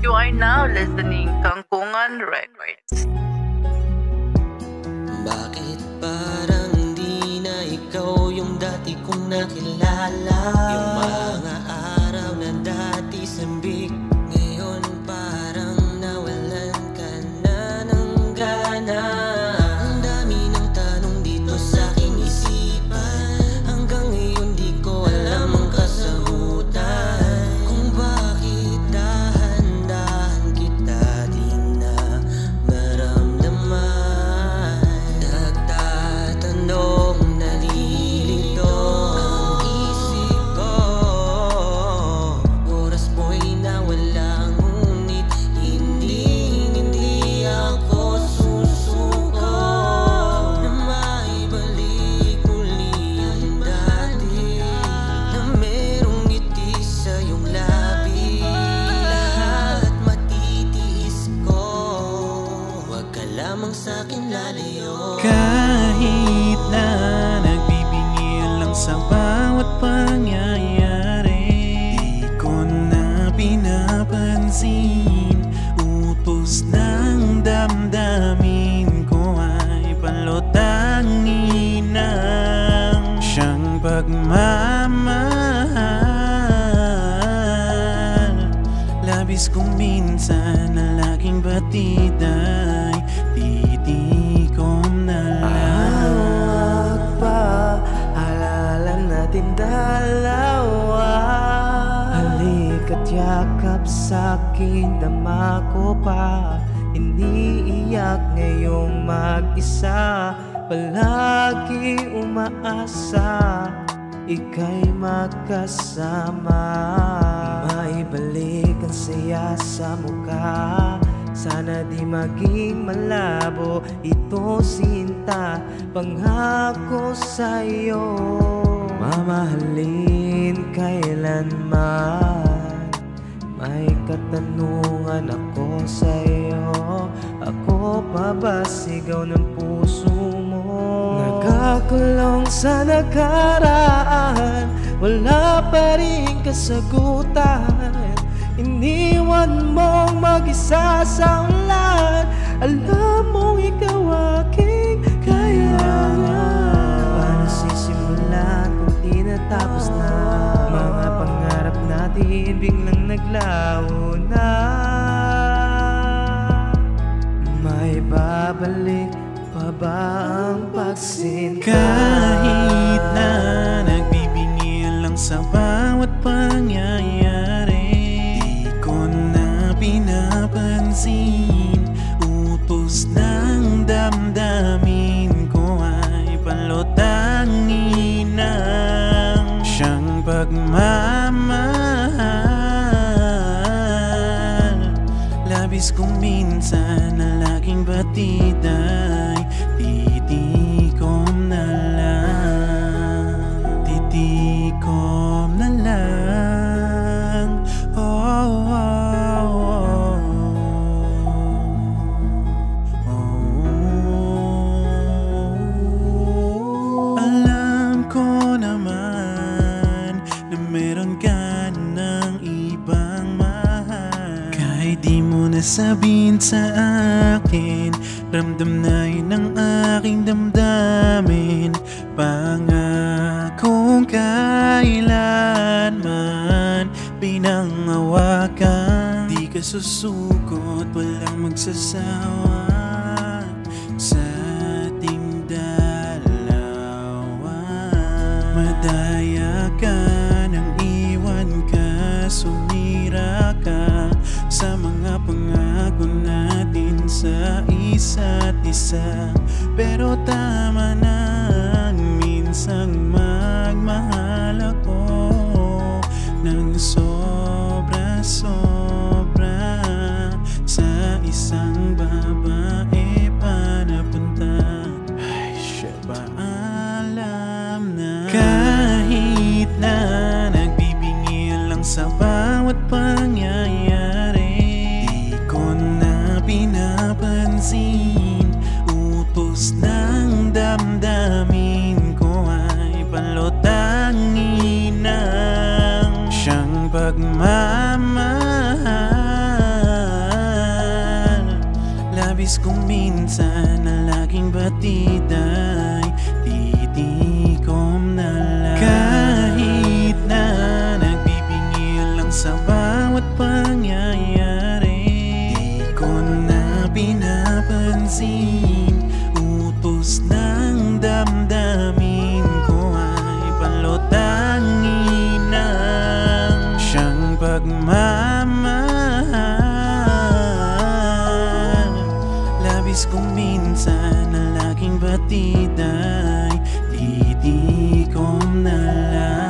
You are now listening Kangkungan Records. Bakit parang di na ikaw yung dati kong nakilala? Yung mga araw na dati sambik, ngayon parang nawalan ka na ng gana. Ang dami ng tanong dito sa aking isipan, hanggang ngayon di ko alam ang kasagutan. Kung bakit dahan-dahan kita di na maramdaman. Nagtatanong, nalilito ang isip ko. Oras mo'y nawala, ngunit hindi ako susuko na maibalik muli ang dati, na merong ngiti sa iyong labi. Lahat matitiis ko, huwag ka lamang sa'kin lalayo. Kahit na nagbibingil lang sa bawat pangyayari, di ko na pinapansin. Utos ng damdamin ko ay palutangin ng siyang pagmamahal. Labis kong minsan na laging batid ay titikom na lang. Paalala natin dalawa, halika't yakap sa'kin, dama ko pa. Iniiyak ngayong mag-isa, palagi umaasa ika'y magkasama. Maibalik ang saya sa mukha, sana di maging malabo ito sinta. Pangako sa'yo, mamahalin kailanman. May katanungan ako sa'yo, ako pa ba sigaw ng puso mo? Nagkakulong sa nakaraan, wala pa rin kasagutan. Iniwan mong mag-isa sa ulan, alam mong ikaw aking kailangan. Paano sisimulan kung di natapos na? Mga pangarap natin biglang naglaho na. May babalik pa ba ang pagsinta? Kahit na nagbibingil lang sa bawat pangyayari, di ko na pinapansin. Utos ng damdamin ko ay palutangin ng siyang pagmamahal. Labis kong minsan na laging batid ay titikom na lang. Titikom na lang. Oh, oh, oh, oh. Alam ko naman na meron ka ng ibang mahal. Kahit di mo nasabihin sa akin, ramdam na yun ang aking damdamin. Pangakong kailanman pinangawakan, di ka susukot, walang magsasawa sa ating dalawa. Madaya ka nang iwan ka, sumira ka sa mga pangako natin sa isa't isa. Pero tama na minsang magmahal ako ng sobra-sobra sa isang babae pa napunta. Ay, shit. Paalam na. Kahit na nagbibingil lang sa bawat pangyayari, di ko na pinapansin. Utos ng damdamin ko ay palutangin ng siyang pagmamahal. Labis kong minsan na laging batida'y titikom na lang. Kahit na nagbibingil lang sa bawat pangyayari, di ko na pinapansin. Utos ng damdamin ko ay palutangin ng siyang pagmamahal. Labis kong minsan na laging batida'y titikom na lang.